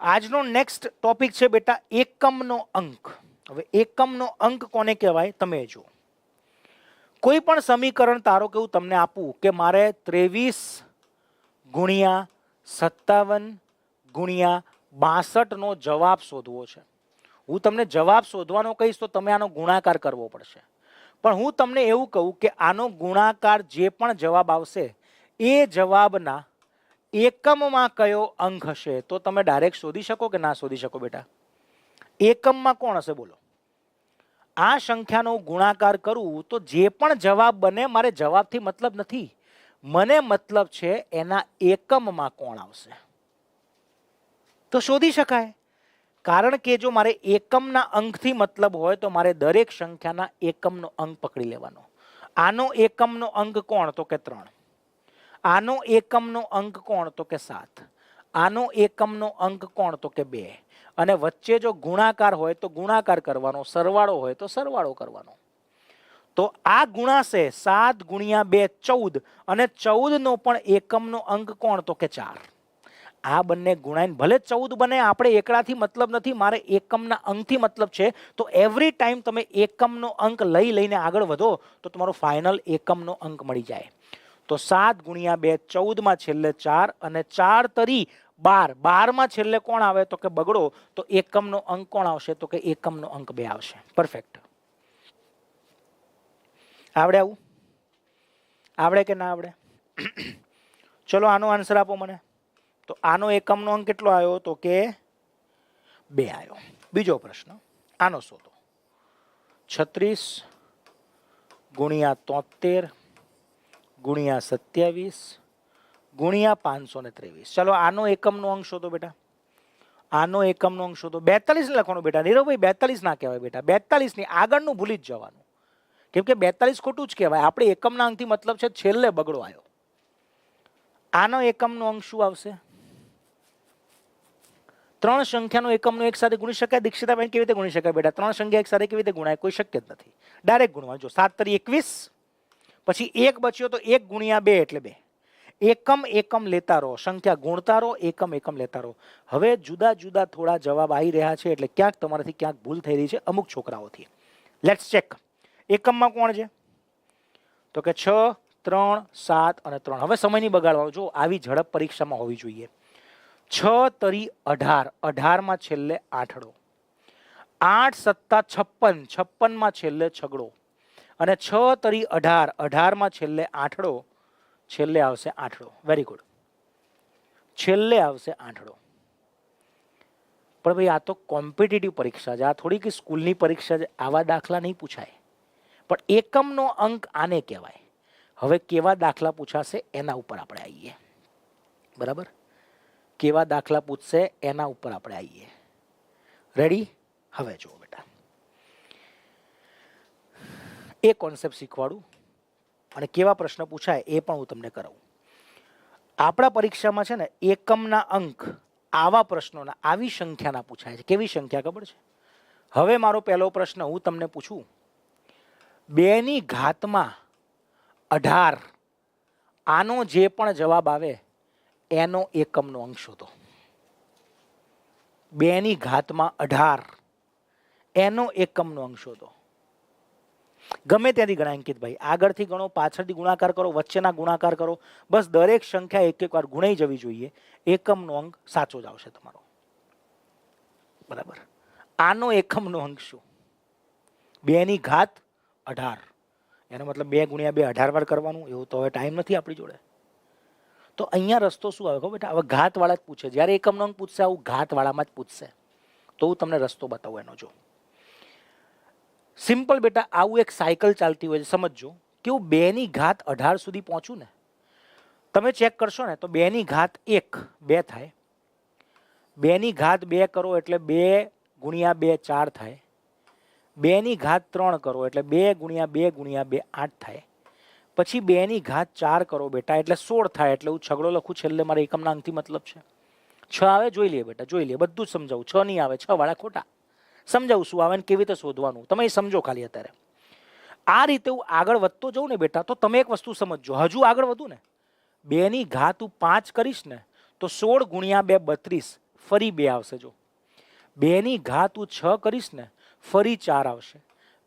આજનો next topic છે બેટા એકમનો અંક. હવે એકમનો અંક કોને કહેવાય તમે જુઓ. કોઈ પણ સમીકરણ ધારો કે હું તમને આપું કે મારે 23 ગુણ્યા 57 ગુણ્યા 62 નો જવાબ શોધવો છે. હું તમને જવાબ શોધવાનો કહીશ તો તમે આનો ગુણાકાર કરવો પડશે. પણ હું તમને એવું કહું કે આનો ગુણાકાર જે પણ જવાબ આવશે એ જવાબના એકમમાં કયો અંક હશે તો તમે ડાયરેક્ટ શોધી શકો કે ના શોધી શકો બેટા? એકમમાં કોણ હશે બોલો? આ સંખ્યાનો ગુણાકાર કરું તો જે પણ જવાબ બને મારે જવાબથી મતલબ નથી, મને મતલબ છે એના એકમમાં કોણ આવશે તો શોધી શકાય. કારણ કે જો મારે એકમના અંકથી મતલબ હોય તો મારે દરેક સંખ્યાના એકમનો અંક પકડી લેવાનો. આનો એકમનો અંક કોણ તો કે 3, આનો એકમનો અંક કોણ તો કે 7, આનો એકમનો અંક કોણ તો કે 2, અને વચ્ચે જો ગુણાકાર હોય તો ગુણાકાર કરવાનો, સરવાળો હોય તો સરવાળો કરવાનો. તો આ ગુણાશે 7 ગુણ્યા 2 14, અને 14 નો પણ એકમનો અંક કોણ તો કે 4. આ બંને ગુણાઈને ભલે 14 બને, આપણે એકડાથી મતલબ નથી, મારે એકમના અંકથી મતલબ છે. તો એવરી ટાઈમ તમે એકમનો અંક લઈને આગળ વધો તો તમારો ફાઇનલ એકમનો અંક મળી જાય. તો 7 ગુણ્યા 2 14 માં છેલ્લે 4, અને 4 તરી 12, 12 માં છેલ્લે કોણ આવે તો કે બગડો. તો એકમનો અંક કોણ આવશે તો કે એકમનો અંક 2 આવશે. પરફેક્ટ. આવડે આવું? આવડે કે ના આવડે? ચલો આનો આન્સર આપો મને. તો આનો એકમનો અંક કેટલો આવ્યો તો કે 2 આવ્યો. બીજો પ્રશ્ન આનો શોધો. 36 ગુણ્યા 73 ગુણ્યા 27 ગુણ્યા 523. ચલો આનો એકમનો અંક શોધો બેટા. આનો એકમનો અંક શોધો. 42 લખવાનું બેટા. નીરવભાઈ 42 ના કહેવાય બેટા. 42 ની આગળનું ભૂલી જ જવાનું, કેમ કે 42 ખોટું જ કહેવાય. આપણે એકમના અંકથી મતલબ છે છેલ્લે બગડો આવ્યો. આનો એકમનો અંક શું આવશે? 3 સંખ્યાનો એકમનો એક સાથે ગુણી શકાય? દીક્ષિતાબેન કેવી રીતે ગુણી શકાય બેટા? 3 સંખ્યા એક સાથે કેવી રીતે ગુણાય? કોઈ શક્ય જ નથી. ડાયરેક્ટ ગુણવાનું. જો 7 તરી 21, પછી 1 બચ્યો તો 1 ગુણ્યા 2 એટલે 2. એકમ એકમ લેતા રહો, સંખ્યા ગુણતા રહો, એકમ એકમ લેતા રહો. હવે જુદા જુદા થોડા જવાબ આવી રહ્યા છે એટલે ક્યાંક તમારાથી ક્યાંક ભૂલ થઈ રહી છે અમુક છોકરાઓથી. Let's check. એકમમાં કોણ છે તો કે 6 3 7 અને 3. હવે સમયની બગાડવાનો. જો આવી ઝડપ પરીક્ષામાં હોવી જોઈએ. 6 તરી 18, 18 માં છેલ્લે આઠડો. 8 સત્તા 56, 56 માં છેલ્લે છગડો. અને 6 તરી 18, 18 માં છેલ્લે આઠડો, છેલ્લે આવશે આઠડો. Very good. છેલ્લે આવશે આઠડો. પણ ભાઈ આ તો કોમ્પિટિટિવ પરીક્ષા છે, આ થોડી કે સ્કૂલની પરીક્ષા છે. આવા દાખલા નહીં પૂછાય. પણ એકમનો અંક આને કહેવાય. હવે કેવા દાખલા પૂછાશે એના ઉપર આપણે આવીએ. બરાબર? કેવા દાખલા પૂછશે એના ઉપર આપણે આવીએ. રેડી? હવે જુઓ બેટા, એ કોન્સેપ્ટ શીખવાડું અને કેવા પ્રશ્ન પૂછાય એ પણ હું તમને કરાવું. આપણા પરીક્ષામાં છે ને એકમના અંક આવા પ્રશ્નોના, આવી સંખ્યાના પૂછાય છે. કેવી સંખ્યા ખબર છે? હવે મારો પહેલો પ્રશ્ન હું તમને પૂછું, 2 ની ઘાતમાં 18, આનો જે પણ જવાબ આવે એનો એકમનો અંક શોધો. 2 ની ઘાતમાં 18, એનો એકમનો અંક શોધો. ગમે ત્યાંથી ગણાય અંકિતભાઈ. આગળથી ગણો, પાછળથી ગુણાકાર કરો, વચ્ચેના ગુણાકાર કરો. બસ દરેક સંખ્યા એક એક વાર ગુણાઈ જવી જોઈએ. એકમનો અંક સાચો જ આવશે તમારો. બરાબર? આનો એકમનો અંક શું? 2 ની ઘાત 18. એનો મતલબ 2 ગુણ્યા 2 18 વાર કરવાનું. એવું તો હવે ટાઈમ નથી આપણી જોડે. તો અહીંયા રસ્તો શું આવે ખબર બેટા? હવે ઘાતવાળા જ પૂછે. જ્યારે એકમનો અંક પૂછશે આવું ઘાતવાળામાં જ પૂછશે. તો હું તમને રસ્તો બતાવું એનો. જો સિમ્પલ બેટા, આવું એક સાયકલ ચાલતી હોય છે. સમજજો કે હું 2 ની ઘાત 18 સુધી પહોંચું ને, તમે ચેક કરશો ને તો 2 ની ઘાત 1 2 થાય. 2 ની ઘાત 2 કરો એટલે 2 ગુણ્યા 2 4 થાય. 2 ની ઘાત 3 કરો એટલે 2 ગુણ્યા 2 ગુણ્યા 2 8 થાય. પછી 2 ની ઘાત 4 કરો બેટા એટલે 16 થાય. એટલે હું છગડો લખું છેલ્લે, મારા એકમના અંકથી મતલબ છે. 6 આવે જોઈ લે બેટા, જોઈ લે. બધું જ સમજાવું. 6 નહીં આવે, 6 વાળા ખોટા. સમજાવું શું આવે ને કેવી રીતે શોધવાનું, તમે સમજો ખાલી અત્યારે. આ રીતે હું આગળ વધતો જાઉં ને બેટા, તો તમે એક વસ્તુ સમજજો. હજુ આગળ વધું ને, 2 ની ઘાત હું 5 કરીશ ને તો 16 ગુણ્યા 2 32, ફરી 2 આવશે. જો 2 ની ઘાત હું 6 કરીશ ને ફરી 4 આવશે.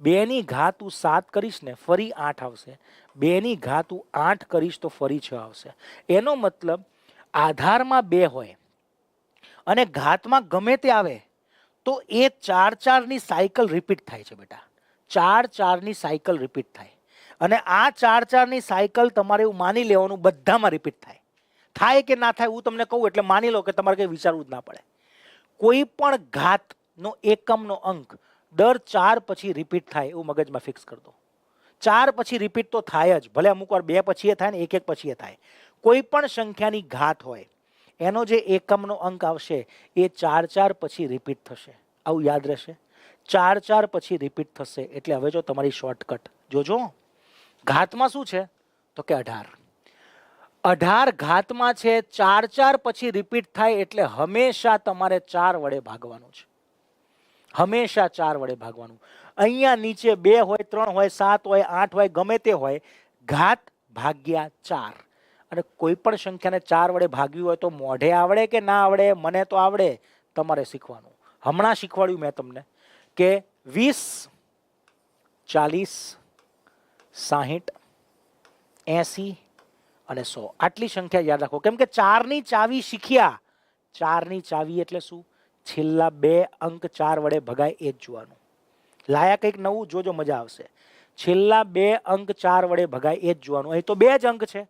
2 ની ઘાત હું 7 કરીશ ને ફરી 8 આવશે. 2 ની ઘાત હું 8 કરીશ તો ફરી 6 આવશે. એનો મતલબ આધારમાં 2 હોય અને ઘાતમાં ગમે તે આવે તો એ 4 4 ની સાયકલ રિપીટ થાય છે બેટા. 4 4 ની સાયકલ રિપીટ થાય અને આ 4 4 ની સાયકલ તમારે એવું માની લેવાનું બધામાં રિપીટ થાય. થાય કે ના થાય હું તમને કહું એટલે માની લો કે તમારે કંઈ વિચારવું જ ના પડે. કોઈ પણ ઘાતનો એકમનો અંક દર 4 પછી રિપીટ થાય એવું મગજમાં ફિક્સ કરી દો. 4 પછી રિપીટ તો થાય જ, ભલે અમુક વાર 2 પછી એ થાય ને 1 1 પછી એ થાય. કોઈ પણ સંખ્યાની ઘાત હોય એનો જે એકમનો અંક આવશે એ 4 4 પછી રિપીટ થશે. આવું યાદ રહેશે. 4 4 પછી રિપીટ થશે. એટલે હવે જો તમારી શોર્ટકટ જોજો. ઘાતમાં શું છે તો કે 18. 18 ઘાતમાં છે. 4 4 પછી રિપીટ થાય એટલે હંમેશા તમારે 4 વડે ભાગવાનું છે. હંમેશા 4 વડે ભાગવાનું. અહીંયા નીચે 2 હોય 3 હોય 7 હોય 8 હોય ગમે તે હોય, ઘાત ભાગ્યા 4. અને કોઈ પણ સંખ્યાને 4 વડે ભાગવી હોય તો મોઢે આવડે કે ના આવડે? મને તો આવડે, તમારે શીખવાનું. હમણાં શીખવાડ્યું મેં તમને કે 20 40 60 80 અને 100 આટલી સંખ્યા યાદ રાખો. કેમ કે 4 ની ચાવી શીખ્યા. 4 ની ચાવી એટલે શું? છેલ્લા 2 અંક 4 વડે ભગાય એ જ જોવાનું. લાયા કંઈક નવું, જોજો મજા આવશે. છેલ્લા 2 અંક 4 વડે ભગાય એ જ જોવાનું. અહીં તો 2 જ અંક છે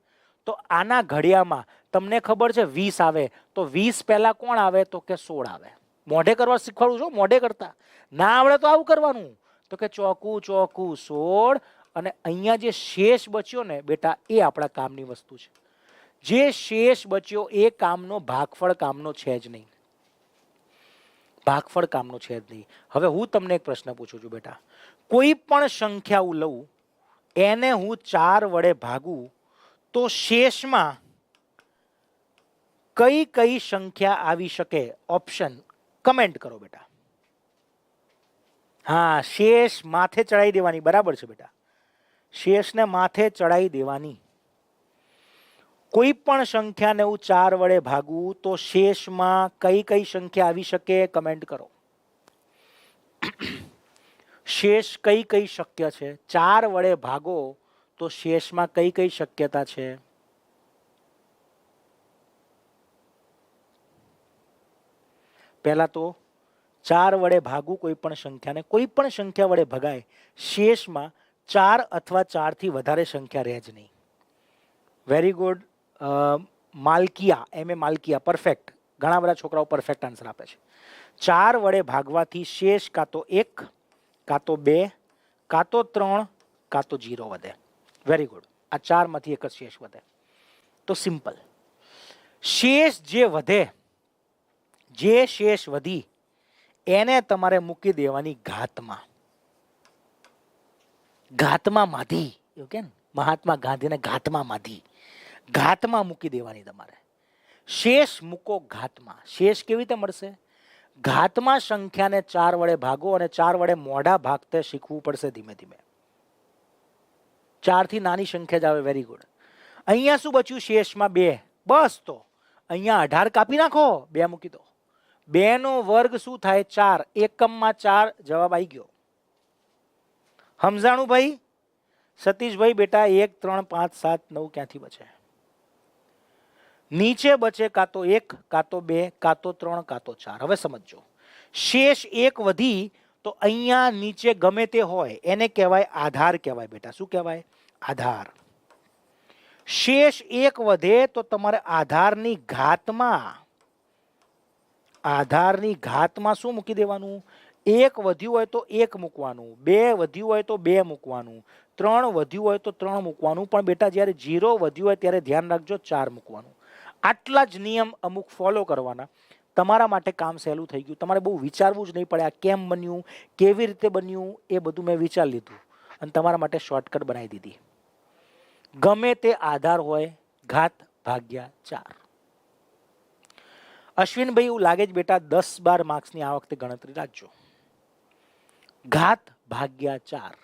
તો આના ઘડિયામાં તમને ખબર છે 20 આવે તો 20 પહેલા કોણ આવે તો કે 16 આવે. મોઢે કરવા શીખવાડું છું, મોઢે કરતા. ના આવડે તો આવું કરવાનું તો કે ચોકું ચોકું 16 અને અહીંયા જે શેષ બચ્યો ને બેટા એ આપણા કામની વસ્તુ છે. જે શેષ બચ્યો એ કામનો ભાગફળ કામનો છે જ નહીં. ભાગફળ કામનો છે જ નહીં. હવે હું તમને એક પ્રશ્ન પૂછું છું બેટા. કોઈ પણ સંખ્યા હું લઉં એને હું 4 વડે ભાગું તો શેષમાં કઈ કઈ સંખ્યા આવી શકે? ઓપ્શન કમેન્ટ કરો બેટા. હા, શેષ માથે ચડાવી દેવાની. બરાબર છે બેટા, શેષને માથે ચડાવી દેવાની. કોઈ પણ સંખ્યાને હું 4 વડે ભાગું તો શેષમાં કઈ કઈ સંખ્યા આવી શકે? કમેન્ટ કરો. શેષ કઈ કઈ શક્ય છે? 4 વડે ભાગો તો શેષમાં કઈ કઈ શક્યતા છે? પહેલા તો 4 વડે ભાગવું કોઈ પણ સંખ્યાને. કોઈ પણ સંખ્યા વડે ભગાય શેષમાં 4 અથવા 4 થી વધારે સંખ્યા રહે જ નહીં. Very good. માલકિયા, એમ એ માલકિયા, પરફેક્ટ. ઘણા બધા છોકરાઓ પરફેક્ટ આન્સર આપે છે. 4 વડે ભાગવાથી શેષ કાં તો 1 કાં તો 2 કાં તો 3 કાં તો 0 વધે. Very good. આ 4 માંથી એક જ શેષ વધે. તો સિમ્પલ. શેષ જે વધે, જે શેષ વધી એને તમારે મૂકી દેવાની ઘાતમાં. ઘાતમાં માધી, એવું કે મહાત્મા ગાંધીને ઘાતમાં માધી. ઘાતમાં મૂકી દેવાની તમારે. શેષ મૂકો ઘાતમાં. શેષ કેવી રીતે મળશે? ઘાતમાં સંખ્યાને 4 વડે ભાગો અને 4 વડે મોઢા ભાગતે શીખવું પડશે ધીમે ધીમે. 4 થી નાની સંખ્યા જ આવે. Very good. અહીંયા શું બચ્યું? શેષમાં 2. બસ, તો અહીંયા 18 કાપી નાખો, 2 મૂકી દો. 2 નો વર્ગ શું થાય? 4. એકમમાં 4. જવાબ આવી ગયો. સમજાણું ભાઈ? સતીશભાઈ બેટા 1 3 5 7 9 ક્યાંથી બચે? નીચે બચે કાં તો 1 કાં તો 2 કાં તો 3 કાં તો 4. હવે સમજો. શેષ 1 વધી તો અહીંયા નીચે ગમે તે હોય એને કહેવાય આધાર કહેવાય બેટા. શું કહેવાય? આધાર. શેષ 1 વધે તો તમારે આધારની ઘાતમાં, આધારની ઘાતમાં શું મૂકી દેવાનું? 1 વધ્યું હોય તો 1 મૂકવાનું, 2 વધ્યું હોય તો 2 મૂકવાનું, 3 વધ્યું હોય તો 3 મૂકવાનું. પણ બેટા જ્યારે 0 વધ્યું હોય ત્યારે ધ્યાન રાખજો 4 મૂકવાનું. આટલા જ નિયમ અમુક ફોલો કરવાના. તમારા માટે કામ સહેલું થઈ ગયું. તમારે બહુ વિચારવું જ નહીં પડે. આ કેમ બન્યું, કેવી રીતે બન્યું, એ બધું મેં વિચારી લીધું અને તમારા માટે શોર્ટકટ બનાવી દીધી. ગમે તે આધાર હોય, ઘાત ભાગ્યા 4. અશ્વિનભાઈ એવું લાગે છે બેટા 10-12 માર્ક્સની આ વખતે ગણતરી રાખજો. ઘાત ભાગ્યા 4.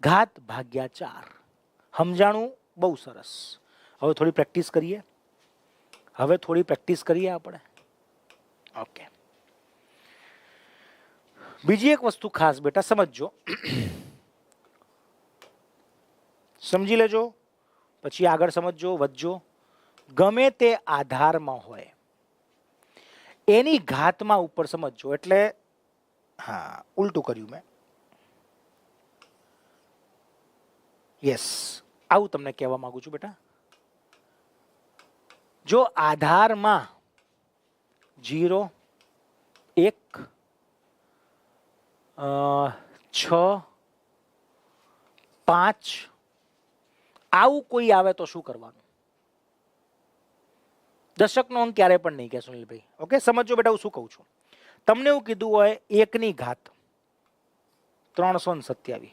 ઘાત ભાગ્યા 4. સમજાણું? બહુ સરસ. હવે થોડી પ્રેક્ટિસ કરીએ. આપણે ઓકે, બીજી એક વસ્તુ ખાસ બેટા સમજજો, સમજી લેજો, પછી આગળ સમજજો, વધજો. ગમે તે આધારમાં હોય એની ઘાતમાં ઉપર સમજજો, એટલે હા ઉલટું કર્યું મેં. યસ, આવું તમને કહેવા માંગુ છું બેટા. જો આધારમાં 0, 1, 6, 5 આવું કોઈ આવે તો શું કરવાનું? દશકનો અંક ક્યારે પણ નહીં કે સુનિલભાઈ. ઓકે, સમજો બેટા હું શું કહું છું. તમને એવું કીધું હોય 1 ની ઘાત 327.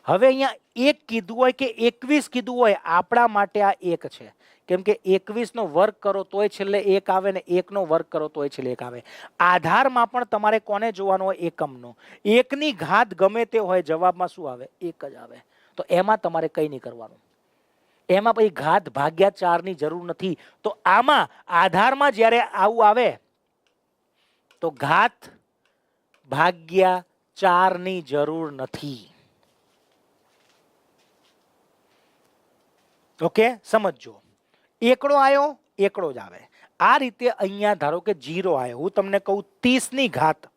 હવે અહીંયા 1 કીધું હોય કે 21 કીધું હોય, આપણા માટે આ 1 છે. કેમ કે 21 નો વર્ગ કરો તોય છેલ્લે 1 આવે ને 1 નો વર્ગ કરો તોય છેલ્લે 1 આવે. આધારમાં પણ તમારે કોને જોવાનું હોય? એકમનો. 1 ની ઘાત ગમે તે હોય, જવાબમાં શું આવે? 1 જ આવે. તો એમાં તમારે કંઈ નહીં કરવાનું. એમાં પછી ઘાત ભાગ્યા 4 ની જરૂર નથી. તો આમાં આધારમાં જ્યારે આવું આવે તો ઘાત ભાગ્યા 4 ની જરૂર નથી. ઓકે, સમજો. એકડો આવ્યો, એકડો જ આવે. આ રીતે અહીંયા ધારો કે 0 આવ્યો, હું તમને કહું 30 ની ઘાત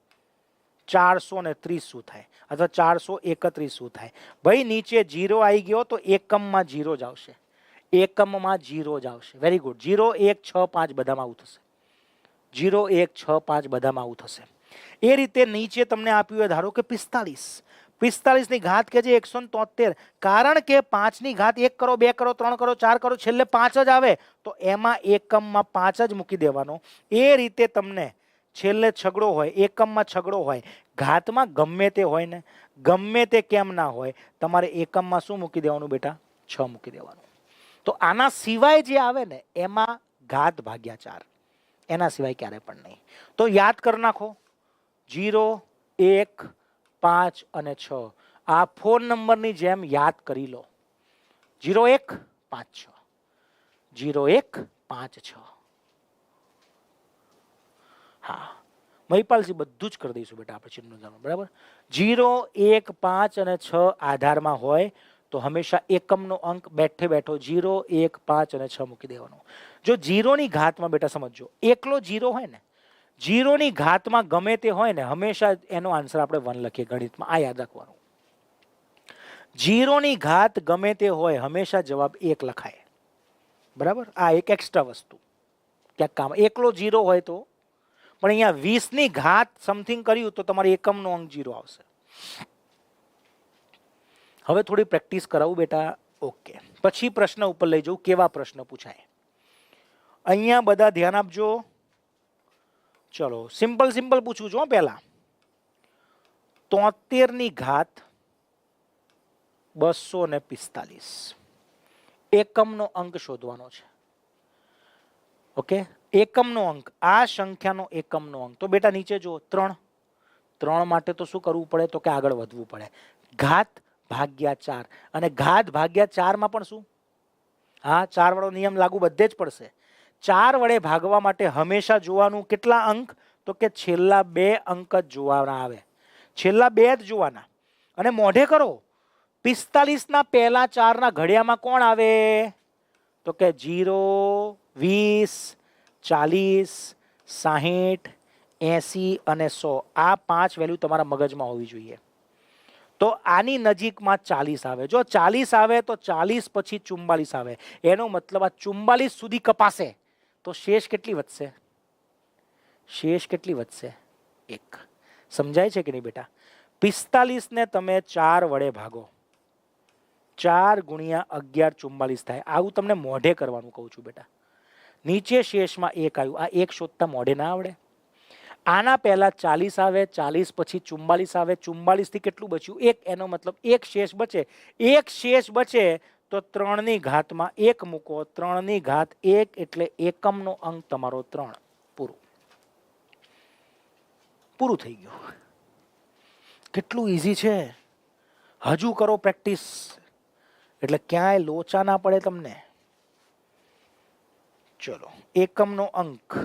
430 શું થાય, અથવા 431 શું થાય? ભાઈ નીચે 0 આવી ગયો તો એકમમાં 0 જ આવશે. એકમમાં 0 જ આવશે. Very good. 0, 1, 6, 5 બધામાં આવું થશે. 0, 1, 6, 5 બધામાં આવું થશે. એ રીતે નીચે તમને આપ્યું હોય ધારો કે 45. 45 ની ઘાત કે જે 173, કારણ કે 5 ની ઘાત 1 કરો, 2 કરો, 3 કરો, 4 કરો, છેલ્લે 5 જ આવે, તો એમાં એકમમાં 5 જ મૂકી દેવાનો. એ રીતે તમને છેલ્લે છગડો હોય, એકમમાં છગડો હોય, ઘાતમાં ગમે તે હોય ને, ગમે તે કેમ ના હોય, તમારે એકમમાં શું મૂકી દેવાનું બેટા? 6 મૂકી દેવાનું. તો આના સિવાય જે આવે ને એમાં ઘાત ભાગ્યા 4, એના સિવાય ક્યારે પણ નહીં. તો યાદ કરી નાખો. 0, 1, 5 અને 6 આ ફોન નંબરની જેમ યાદ કરી લો. 0, 1, 5, 6. 0, 1, 5, 6. હા, મહિપાલજી બધું જ કરી દઈશું બેટા આપણે ચિહ્ન જાણો. બરાબર. 0, 1, 5 અને 6 આધારમાં હોય તો હંમેશા એકમનો અંક બેઠે બેઠો 0, 1, 5 અને 6 મૂકી દેવાનો. જો 0 ની ઘાતમાં બેટા સમજો, એકલો 0 હોય ને, 0 ની ઘાતમાં ગમે તે હોય ને, હંમેશા એનો આન્સર આપણે 1 લખીએ ગણિતમાં. આ યાદ રાખવાનું. 0 ની ઘાત ગમે તે હોય, હંમેશા જવાબ 1 લખાય. બરાબર. આ એક એક્સ્ટ્રા વસ્તુ ક્યાંક કામ. એકલો 0 હોય તો, પણ અહીંયા 20 ની ઘાત સમથિંગ કર્યું તો તમારે એકમનો અંક 0 આવશે. હવે થોડી પ્રેક્ટિસ કરાવું બેટા. ઓકે, પછી પ્રશ્ન ઉપર લઈ જાઉં. કેવા પ્રશ્ન પૂછાય અહીંયા બધા ધ્યાન આપજો. ચલો સિમ્પલ સિમ્પલ પૂછું છું પહેલા. 73 ની ઘાત 245, એકમનો અંક શોધવાનો છે. ઓકે, એકમનો અંક, આ સંખ્યાનો એકમનો અંક. તો બેટા નીચે જો 3. 3 માટે તો શું કરવું પડે? તો કે આગળ વધવું પડે. ઘાત ભાગ્યા 4, અને ઘાત ભાગ્યા 4 માં પણ શું? હા, 4 વાળો નિયમ લાગુ બધે જ પડશે. 4 વડે ભાગવા માટે હંમેશા જોવાનું કેટલા અંક? તો કે છેલ્લા 2 અંક જ જોવાના આવે. છેલ્લા 2 જ જોવાના. અને મોઢે કરો. 45 ના પહેલા 4 ના ઘડિયામાં કોણ આવે? તો કે 0, 20, 40, 60, 80 અને 100. આ 5 વેલ્યુ તમારા મગજમાં હોવી જોઈએ. તો આની નજીકમાં 40 આવે. જો 40 આવે તો 40 પછી 44 આવે. એનો મતલબ આ 44 સુધી કપાશે તો શેષ કેટલી વધશે? શેષ કેટલી વધશે? 1. સમજાય છે કે નહીં બેટા? 45 ને તમે 4 વડે ભાગો, 4 ગુણ્યા 11 44 થાય. આવું તમને મોઢે કરવાનું કહું છું બેટા. નીચે શેષમાં 1 આવ્યું. આ 1 શોધતા મોઢે ના આવડે? આના પહેલા 40 આવે, 40 પછી 44 આવે, 44 થી કેટલું બચ્યું? 1. એનો મતલબ 1 શેષ બચે. 1 શેષ બચે તો 3 ની ઘાતમાં 1 મૂકો. 3 ની ઘાત 1 એટલે એકમનો અંક તમારો 3. પૂરું. પૂરું થઈ ગયું. કેટલું ઈઝી છે. હજુ કરો પ્રેક્ટિસ એટલે ક્યાંય લોચા ના પડે તમને. ચલો, એકમનો અંક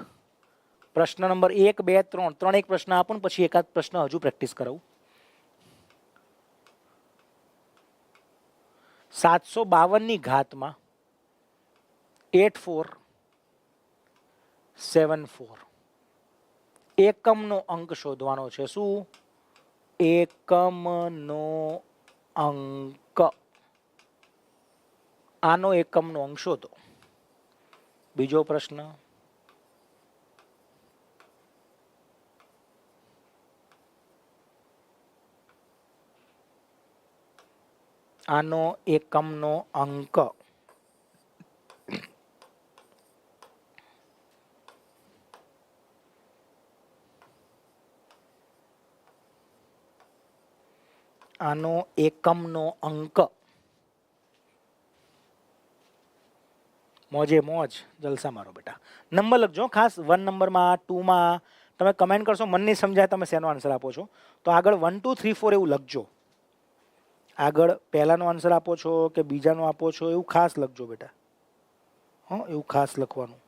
પ્રશ્ન નંબર 1, 2, 3 ત્રણ એક પ્રશ્ન આપું પછી એકાદ પ્રશ્ન હજુ પ્રેક્ટિસ કરાવું. 752 ની ઘાતમાં 8474 એકમનો અંક શોધવાનો છે. શું? એકમનો અંક. આનો એકમનો અંક શોધો. બીજો પ્રશ્ન, આનો એકમનો અંક. આનો એકમનો અંક. મોજે મોજ, જલસા મારો બેટા. નંબર લખજો ખાસ. 1 નંબરમાં, 2માં તમે કમેન્ટ કરશો, મન નહીં સમજાય તમે શેનો આન્સર આપો છો તો આગળ 1, 2, 3, 4 એવું લખજો. આગળ પહેલાનો આન્સર આપો છો કે બીજાનો આપો છો એવું ખાસ લખજો બેટા. હં, એવું ખાસ લખવાનું.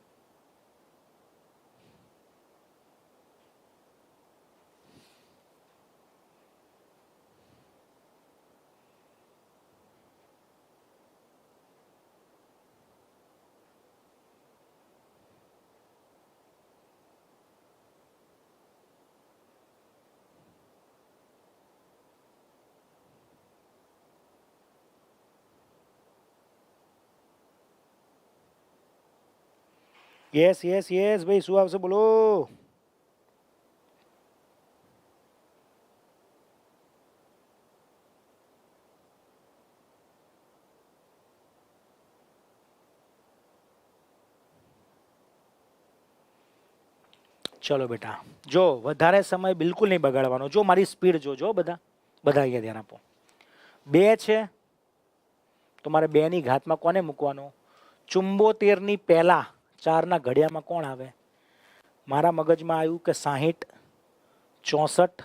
યસ યસ યસ ભાઈ, શું આવશે બોલો? ચલો બેટા, જો વધારે સમય બિલકુલ નહીં બગાડવાનો. જો મારી સ્પીડ જોજો બધા. બધા અહીંયા ધ્યાન આપો. 2 છે તો મારે 2 ની ઘાતમાં કોને મૂકવાનો? 74 ની પહેલા 4 ના ઘડિયામાં કોણ આવે? મારા મગજમાં આવ્યું કે 60, 64,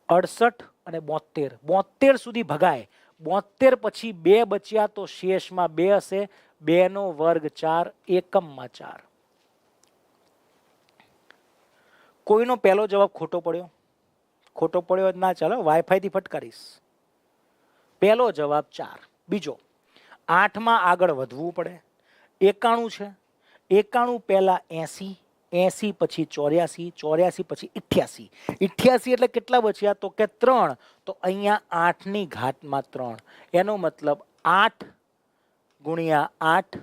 68 અને 72. 72 સુધી ભગાય. 72 પછી 2 બચ્યા તો શેષમાં 2 હશે. 2 નો વર્ગ 4, એકમમાં 4. કોઈનો પહેલો જવાબ ખોટો પડ્યો? ખોટો પડ્યો ના ચાલો, વાઈફાઈ થી ફટકારીશ. પહેલો જવાબ 4. બીજો, 8માં આગળ વધવું પડે. 91 છે. 91 પહેલા 80, 80 પછી 84, 84 પછી 88. 88 એટલે કેટલા બચ્યા? તો કે 3. તો અહીંયા 8 ની ઘાતમાં 3. એનો મતલબ 8 ગુણ્યા 8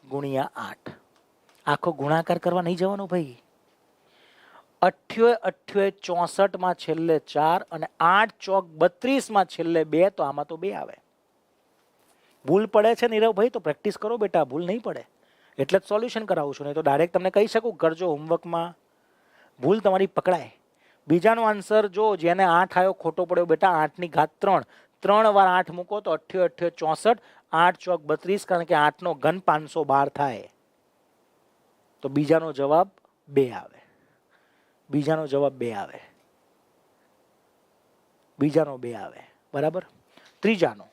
ગુણ્યા 8. આખો ગુણાકાર કરવા નહીં જવાનો ભાઈ. 88, 64 માં છેલ્લે 4 અને 8 ચોક 32 માં છેલ્લે 2. તો આમાં તો 2 આવે. ભૂલ પડે છે નીરવભાઈ તો પ્રેક્ટિસ કરો બેટા, ભૂલ નહીં પડે. એટલે જ સોલ્યુશન કરાવું છું, નહીં તો ડાયરેક્ટ તમને કહી શકું કરજો હોમવર્કમાં. ભૂલ તમારી પકડાય. બીજાનો આન્સર જો જેને 8 આવ્યો ખોટો પડ્યો બેટા. 8 ની ઘાત 3. 3 વાર 8 મૂકો તો 88, 64, 8 ચોક 32, કારણ કે 8 નો ઘન 512 થાય. તો બીજાનો જવાબ 2 આવે. બીજાનો જવાબ 2 આવે. બીજાનો 2 આવે. બરાબર. ત્રીજાનો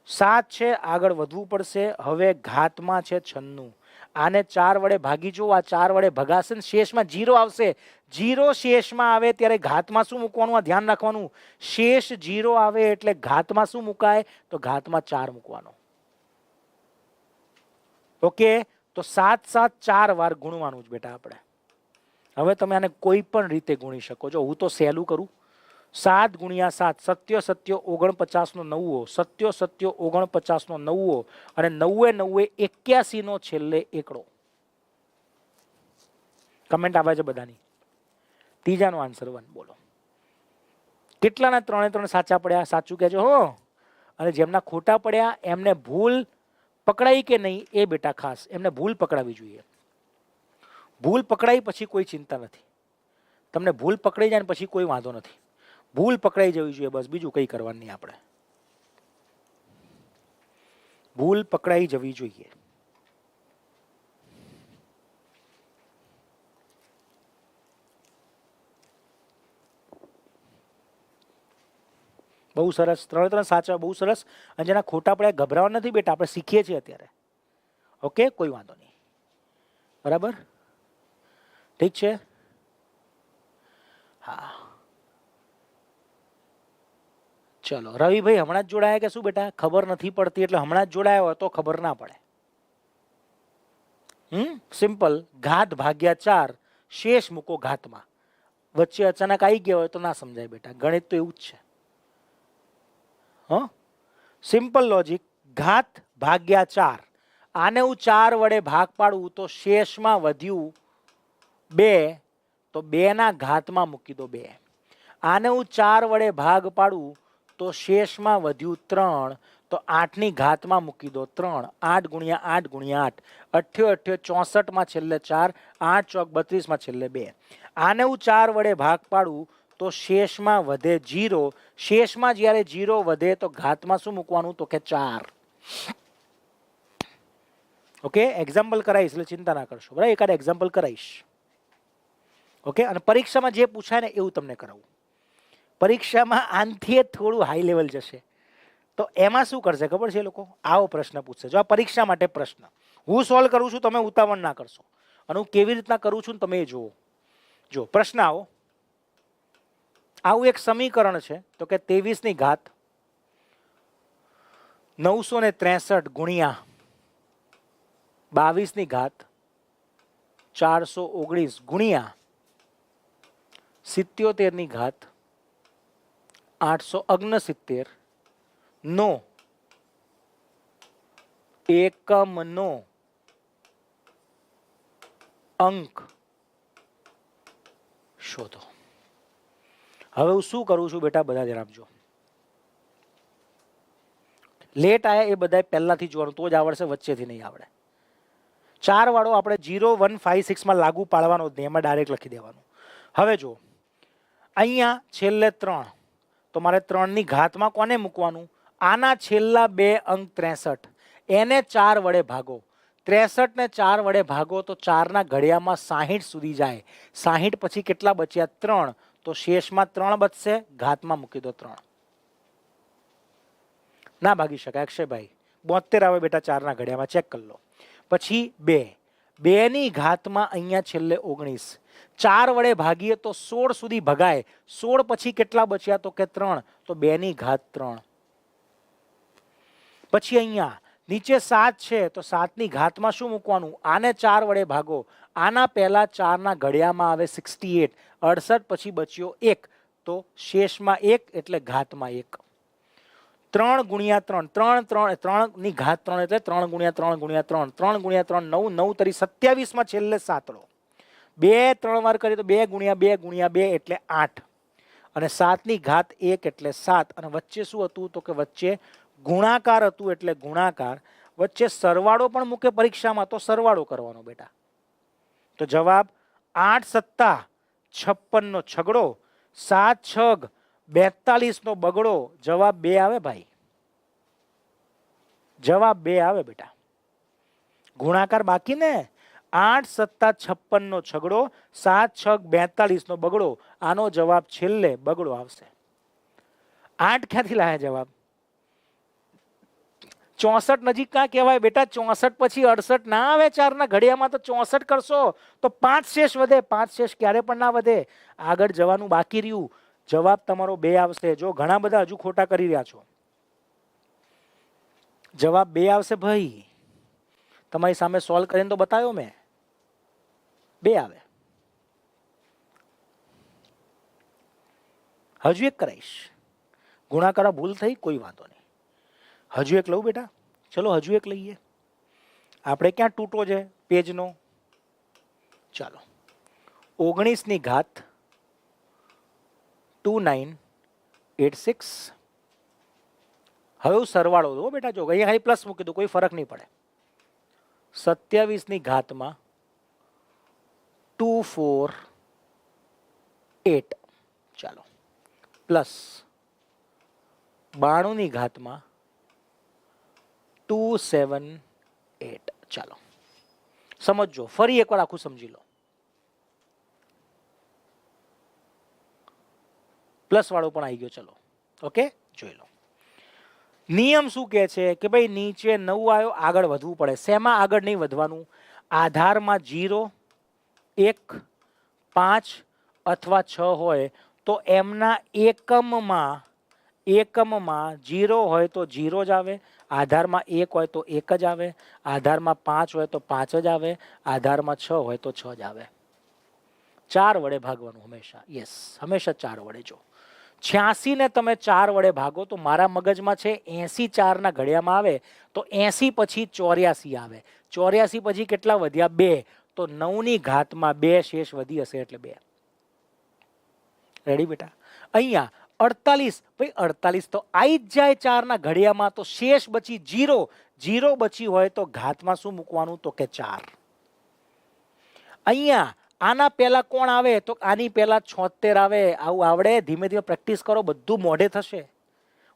7 છે, આગળ વધવું પડશે. હવે ઘાતમાં છે 96. આને 4 વડે ભાગી જો. આ 4 વડે ભગાશે ને શેષમાં 0 આવશે. 0 શેષમાં આવે ત્યારે ઘાતમાં શું મૂકવાનું? આ ધ્યાન રાખવાનું. શેષ 0 આવે એટલે ઘાતમાં શું મુકાય? તો ઘાતમાં 4 મૂકવાનો. ઓકે, તો 7, 7 4 વાર ગુણવાનું જ બેટા આપણે. હવે તમે આને કોઈ પણ રીતે ગુણી શકો છો. હું તો સહેલું કરું. 7 ગુણ્યા 7, 7 7 49 નો 9, 7 7 49 નો 9 અને 9 9 81 નો છેલ્લે એકડો. કમેન્ટ આવે છે બધાની. ત્રીજાનો આન્સર 1 બોલો. કેટલાના 3 3 સાચા પડ્યા? સાચું કહેજો હો. અને જેમના ખોટા પડ્યા એમને ભૂલ પકડાઈ કે નહીં એ બેટા ખાસ એમને ભૂલ પકડાવી જોઈએ. ભૂલ પકડાઈ પછી કોઈ ચિંતા નથી. તમને ભૂલ પકડાઈ જાય ને પછી કોઈ વાંધો નથી. ભૂલ પકડાઈ જવી જોઈએ બસ, બીજું કંઈ કરવાનું નહીં આપણે. ભૂલ પકડાઈ જવી જોઈએ. બહુ સરસ. 3 3 સાચા, બહુ સરસ. અને જેના ખોટા પડ્યા ગભરાવા નથી બેટા, આપણે શીખીએ છીએ અત્યારે. ઓકે, કોઈ વાંધો નહીં. બરાબર. ઠીક છે? હા, ચલો રવિભાઈ હમણાં જ જોડાયા કે શું બેટા? ખબર નથી પડતી એટલે હમણાં જ જોડાયા હોય તો ખબર ના પડે. સિમ્પલ, ઘાત ભાગ્યા 4, શેષ મૂકો ઘાતમાં. વચ્ચે અચાનક આવી ગયા હોય તો ના સમજાય બેટા, ગણિત તો એવું જ છે. હ સિમ્પલ લોજિક, ઘાત ભાગ્યા 4, આને હું 4 વડે ભાગ પાડું તો શેષમાં વધ્યું 2, તો 2 ના ઘાતમાં મૂકી દો 2. આને હું 4 વડે ભાગ પાડું તો શેષમાં વધ્યું 3, તો 8 ની ઘાતમાં મૂકી દો 3. 8 ગુણ્યા 8 ગુણ્યા 8, 8 64 માં છેલ્લે 4, 8 ચોક 32 માં છેલ્લે 2. આને હું 4 વડે ભાગ પાડું તો શેષમાં વધે 0. શેષમાં જ્યારે 0 વધે તો ઘાતમાં શું મૂકવાનું? તો કે 4. ઓકે, એક્ઝામ્પલ કરાવીશ એટલે ચિંતા ના કરશો, બરાબર? એકાદ એક્ઝામ્પલ કરાવીશ. ઓકે, અને પરીક્ષામાં જે પૂછાય ને એવું તમને કરાવું. પરીક્ષામાં આનથી થોડું હાઈ લેવલ જશે તો એમાં શું કરશે ખબર છે લોકો? આવો પ્રશ્ન પૂછશે. જો આ પરીક્ષા માટે પ્રશ્ન હું સોલ્વ કરું છું, તમે ઉતાવળ ના કરશો, અને હું કેવી રીતના કરું છું તમે જુઓ. જો પ્રશ્ન આવું એક સમીકરણ છે, તો કે 23 ની ઘાત 963 ગુણ્યા 22 ની ઘાત 419 ગુણ્યા 77 ની ઘાત 869 નો એકમનો અંક શોધો. હવે હું શું કરું છું બેટા, બધા જણાબ જો. લેટ આયા એ બધા પહેલાથી જોવાનું તો જ આવડશે, વચ્ચેથી નહીં આવડે. 4 વાળો આપણે 0 1 5 6 માં લાગુ પાડવાનો જ નહીં, એમાં ડાયરેક્ટ લખી દેવાનું. હવે જો અહીંયા છેલ્લે 3, તો મારે 3 ની ઘાતમાં કોને મૂકવાનું? આના છેલ્લા 2 અંક 63, એને 4 વડે ભાગો. 63 ને 4 વડે ભાગો તો 4 ના ઘડિયામાં 60 સુધી જાય. 60 પછી કેટલા બચ્યા? 3, તો શેષમાં 3 બચશે, ઘાતમાં મૂકી દો 3. ના ભાગી શકાય અક્ષયભાઈ, 72 આવે બેટા 4 ના ઘડિયામાં, ચેક કરી લો. પછી 2 ની ઘાતમાં અહીંયા છેલ્લે 19, 4 વડે ભાગીએ તો 16 સુધી ભગાય. 16 પછી કેટલા બચ્યા? તો કે 3, તો 2 ની ઘાત 3. પછી અહીંયા નીચે 7 છે, તો 7 ની ઘાતમાં શું મૂકવાનું? આને 4 વડે ભાગો. આના પહેલા 4 ના ઘડિયામાં આવે 68, 68 પછી બચ્યો 1, તો શેષમાં 1 એટલે ઘાતમાં 1. 3 ગુણ્યા 3, 3 3 3 ની ઘાત 3 એટલે 3 ગુણ્યા 3 ગુણ્યા 3, 3 ગુણ્યા 3 9, 9 તરી 27 માં છેલ્લે 7. 2 3 વાર કરીએ તો 2 ગુણ્યા 2 ગુણ્યા 2 એટલે 8, અને 7 ની ઘાત 1 એટલે 7. અને વચ્ચે શું હતું? તો કે વચ્ચે ગુણાકાર હતું એટલે ગુણાકાર. વચ્ચે સરવાળો પણ મૂકે પરીક્ષામાં તો સરવાળો કરવાનો બેટા. તો જવાબ 8 સત્તા 56 નો છગડો, 7 છગ 42 નો બગડો. જવાબ 2 આવે ભાઈ, જવાબ 2 આવે બેટા. ગુણાકાર બાકી ને, 8 સત્તા 56 નો છગડો, 7 છગ 42 નો બગડો. આનો જવાબ છેલ્લે બગડો આવશે. 8 ક્યાંથી લાયા જવાબ? 64 નજીક ક્યાં કહેવાય બેટા? 64 પછી 68 ના આવે 4 ના ઘડિયામાં, તો 64 કરશો તો 5 શેષ વધે. 5 શેષ ક્યારે પણ ના વધે. આગળ જવાનું બાકી રહ્યું. જવાબ તમારો 2 આવશે. જો ઘણા બધા હજુ ખોટા કરી રહ્યા છો. જવાબ 2 આવશે ભાઈ. તમારી સામે સોલ્વ કરીને તો બતાવ્યો મેં, 2 આવે. હજુ એક કરાઈશ. ગુણાકાર ભૂલ થઈ, કોઈ વાંધો નહીં. હજુ એક લઉં બેટા? ચલો હજુ એક લઈએ. આપણે ક્યાં તૂટો છે પેજનો? ચાલો 19 ની ઘાત 2986. હવે હું સરવાળો દો બેટા. જો અહીંયા ખાલી પ્લસ મૂકી દો, કોઈ ફરક નહીં પડે. 27 ની ઘાતમાં 248, ચાલો, પ્લસ 92 ની ઘાતમાં 278. ચાલો સમજો, ફરી એકવાર આખું સમજી લો. પ્લસ વાળો પણ આવી ગયો. ચલો ઓકે, જોઈ લો. નિયમ શું કહે છે કે ભાઈ નીચે 9 આવ્યો, આગળ વધવું પડે. શેમાં આગળ નહીં વધવાનું? આધારમાં 0 1 5 અથવા 6 હોય તો એમના એકમમાં 0 હોય તો 0 જ આવે, આધારમાં 1 હોય તો 1 જ આવે, આધારમાં 5 હોય તો 5 જ આવે, આધારમાં 6 હોય તો 6 જ આવે. 4 વડે ભાગવાનું હંમેશા. યસ, હંમેશા 4 વડે. જો 86 ને તમે 4 વડે ભાગો તો મારા મગજમાં છે 80 4 ના ઘડિયામાં આવે તો 80 પછી 84 આવે. 84 પછી કેટલા વધ્યા? 2. તો 9 ની ઘાતમાં 2 શેષ વધી હશે એટલે 2. રેડી બેટા? અહીંયા 48, ભાઈ 48 તો આવી જ જાય 4 ના ઘડિયામાં, તો શેષ બચી 0. 0 બચી હોય તો ઘાતમાં શું મૂકવાનું? તો કે 4. અહીંયા આના પહેલા કોણ આવે? તો આની પહેલા 76 આવે. આવું આવડે? ધીમે ધીમે પ્રેક્ટિસ કરો, બધું મોઢે થશે.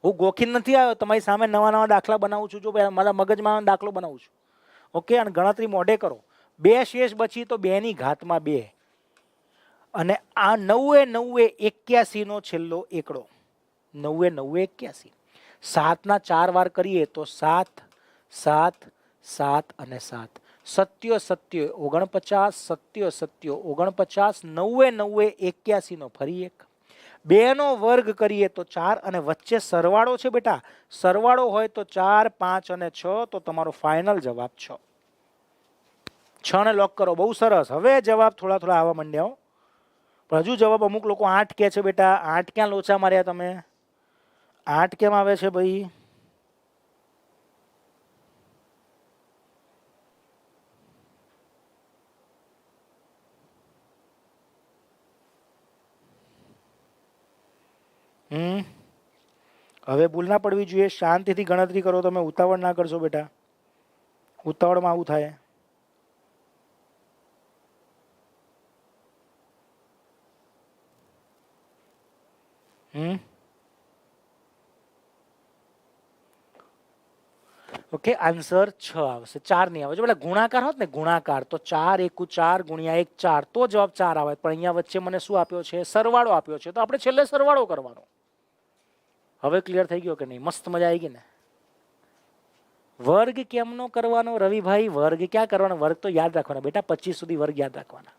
હું ગોખીન નથી આવ્યો, તમારી સામે નવા નવા દાખલા બનાવું છું. જો મારા મગજમાં દાખલો બનાવું છું. ઓકે, અને ગણતરી મોઢે કરો. 2 શેષ બચી તો 2 ની ઘાતમાં 2. અને આ 9 9 81 નો છેલ્લો એકડો. 9 9 81. 7 ના 4 વાર કરીએ તો 7 7 7 અને 7. 7 7 49, 7 7 49, 9 9 81 નો ફરી એક. 2 નો વર્ગ કરીએ તો 4 અને વચ્ચે સરવાળો છે બેટા. સરવાળો હોય તો 4 5 અને 6, તો તમારો ફાઇનલ જવાબ 6. 6 ને લોક કરો. બહુ સરસ. હવે જવાબ થોડા થોડા આવવા માંડ્યા. પણ હજુ જવાબ અમુક લોકો 8 કહે છે બેટા. 8 ક્યાં લોચા માર્યા તમે? 8 કેમ આવે છે ભાઈ? હવે ભૂલ ના પડવી જોઈએ. શાંતિથી ગણતરી કરો. તમે ઉતાવળ ના કરશો બેટા. ઉતાવળમાં આવું થાય. ઓકે, આન્સર 6 આવશે. 4 નહીં આવે. જો પેલા ગુણાકાર હોત ને, ગુણાકાર, તો 4 એકુ 4 ગુણ્યા 1 4, તો જવાબ 4 આવે. પણ અહીંયા વચ્ચે મને શું આપ્યો છે? સરવાળો આપ્યો છે. તો આપણે છેલ્લે સરવાળો કરવાનો. હવે ક્લિયર થઈ ગયો કે નહીં? મસ્ત મજા આવી ગઈ ને? વર્ગ કેમનો કરવાનો રવિભાઈ? વર્ગ ક્યાં કરવાનો? વર્ગ તો યાદ રાખવાના બેટા. 25 સુધી વર્ગ યાદ રાખવાના.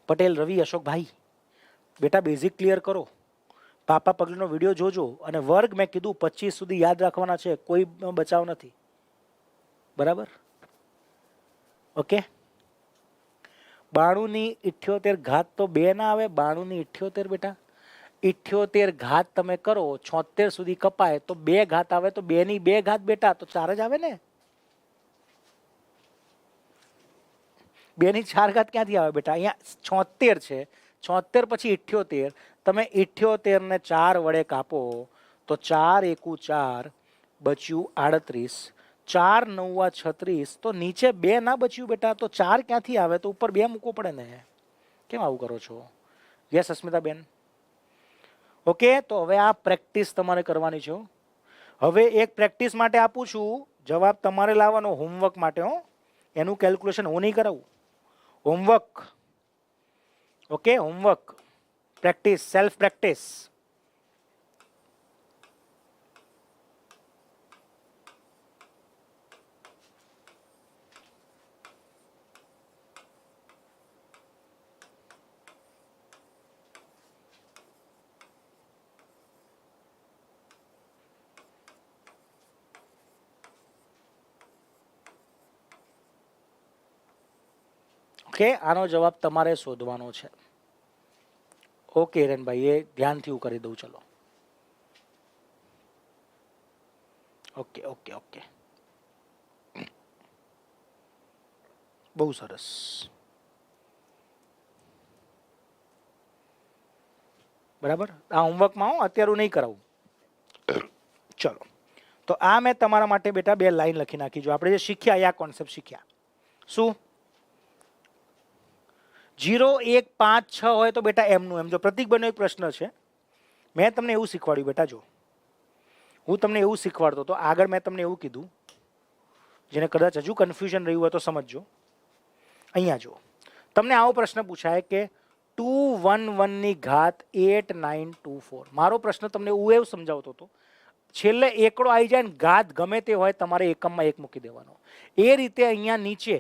પટેલ રવિ અશોકભાઈ, બેટા બેઝિક ક્લિયર કરો. પાપા પગલીનો વિડીયો જોજો. અને વર્ગ મેં કીધું 25 સુધી યાદ રાખવાના છે. કોઈ બચાવ નથી. બરાબર? ઓકે. 92 ની 78 ઘાત તો 2 ના આવે. 92 ની 78 બેટા. 78 ઘાત તમે કરો, 76 સુધી કપાય તો 2 ઘાત આવે. તો 2 ની 2 ઘાત બેટા, તો 4 જ આવે ને. 2 ની 4 ઘાત ક્યાંથી આવે બેટા? અહીંયા 76 છે. 76 પછી 78. તમે 78 ને 4 વડે કાપો તો 4 એકુ 4 બચ્યું 38. 4 9 36. તો નીચે 2 ના બચ્યું બેટા. તો 4 ક્યાંથી આવે? તો ઉપર 2 મૂકવો પડે ને. કેમ આવું કરો છો? યસ અસ્મિતાબેન. ઓકે, તો હવે આ પ્રેક્ટિસ તમારે કરવાની છે. હવે એક પ્રેક્ટિસ માટે આપું છું. જવાબ તમારે લાવવાનો હોમવર્ક માટે. એનું કેલ્ક્યુલેશન હું નહીં કરાવું. Homework. Okay, homework. Practice, self practice. Okay, આનો જવાબ તમારે શોધવાનો છે. ઓકે હિરેનભાઈ, એ ધ્યાનથી હું કરી દઉં. ચલો. ઓકે ઓકે ઓકે, બહુ સરસ. બરાબર. આ હોમવર્કમાં હું અત્યારે નહીં કરાવું. ચલો, તો આ મેં તમારા માટે બેટા 2 લાઈન લખી નાખી. જો આપણે જે શીખ્યા, આ કોન્સેપ્ટ શીખ્યા. શું? 0 1 5 6 હોય તો બેટા એમનું એમ. જો પ્રતિકભાઈનો એક પ્રશ્ન છે. મેં તમને એવું શીખવાડ્યું બેટા. જો હું તમને એવું શીખવાડતો તો આગળ મેં તમને એવું કીધું, જેને કદાચ હજુ કન્ફ્યુઝન રહ્યું હોય તો સમજજો. અહીંયા જો તમને આવો પ્રશ્ન પૂછાય કે 211 ની ઘાત 8924. મારો પ્રશ્ન તમને એવું સમજાવતો હતો, છેલ્લે એકડો આવી જાય ને, ઘાત ગમે તે હોય તમારે એકમમાં 1 મૂકી દેવાનો. એ રીતે અહીંયા નીચે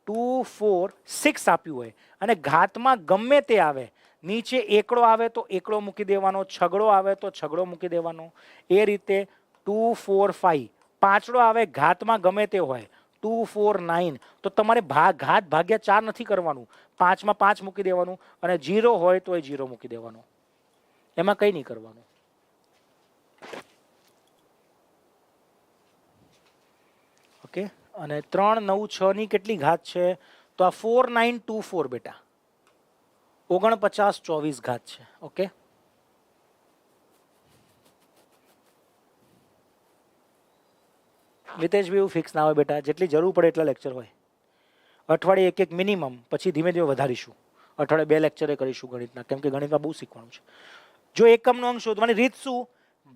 2 4 6 આપ્યું હોય અને ઘાતમાં ગમે તે આવે, નીચે એકડો આવે તો એકડો મૂકી દેવાનો, છગડો આવે તો છગડો મૂકી દેવાનો, એ રીતે 2 4 5 પાંચડો આવે ઘાતમાં ગમે તે હોય 2 4 9, તો તમારે ઘાત ભાગ્યા 4 નથી કરવાનું, 5 માં 5 મૂકી દેવાનું અને 0 હોય તો એ 0 મૂકી દેવાનું, એમાં કંઈ નહીં કરવાનું. ઓકે, અને 3 9 6 ની કેટલી ઘાત છે? તો આ 4 9 2 4 બેટા 49 24 ઘાત છે. ઓકે, મિતેશભાઈ એવું ફિક્સ ના હોય બેટા, જેટલી જરૂર પડે એટલા લેક્ચર હોય, અઠવાડિયે એક મિનિમમ, પછી ધીમે ધીમે વધારીશું, અઠવાડિયે 2 લેક્ચરે કરીશું ગણિતના, કેમ કે ગણિતમાં બહુ શીખવાનું છે. જો એકમનો અંક શોધવાની રીત શું?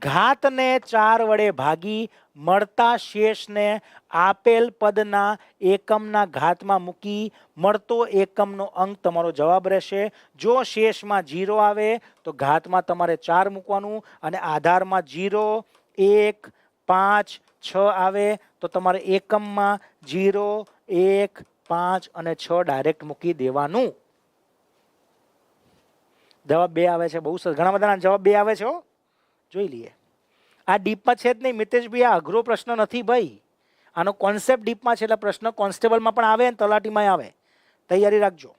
ઘાતને 4 વડે ભાગી મળતા શેષને આપેલ પદના એકમના ઘાતમાં મૂકી મળતો એકમનો અંક તમારો જવાબ રહેશે. જો શેષમાં 0 આવે તો ઘાતમાં તમારે 4 મૂકવાનું અને આધારમાં 0 1 5 6 આવે તો તમારે એકમમાં 0 1 5 અને 6 ડાયરેક્ટ મૂકી દેવાનું. જવાબ 2 આવે છે. બહુ સરસ, ઘણા બધાના જવાબ 2 આવે છે હો, જોઈ લઈએ. આ ડીપમાં છે જ નહીં મિતેશભાઈ, આ અઘરો પ્રશ્ન નથી ભાઈ, આનો કોન્સેપ્ટ ડીપમાં છે, એટલે પ્રશ્ન કોન્સ્ટેબલમાં પણ આવે અને તલાટીમાં આવે, તૈયારી રાખજો.